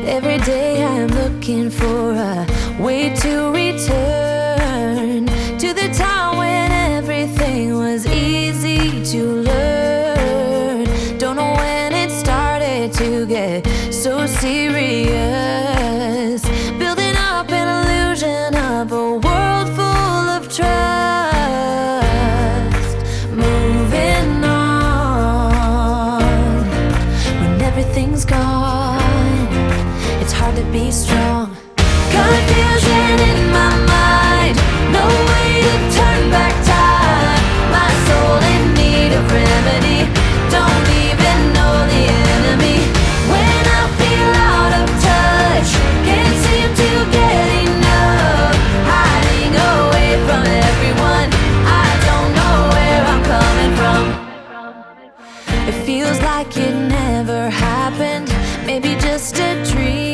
Every day I'm looking for a way to return to the time when everything was easy to learn. Don't know when it started to get so serious, building up an illusion of a world full of trust. Moving on when everything's gone, it's hard to be strong. Confusion in my mind, no way to turn back time. My soul in need of remedy, don't even know the enemy. When I feel out of touch, can't seem to get enough, hiding away from everyone, I don't know where I'm coming from. It feels like it never happened, maybe just a dream.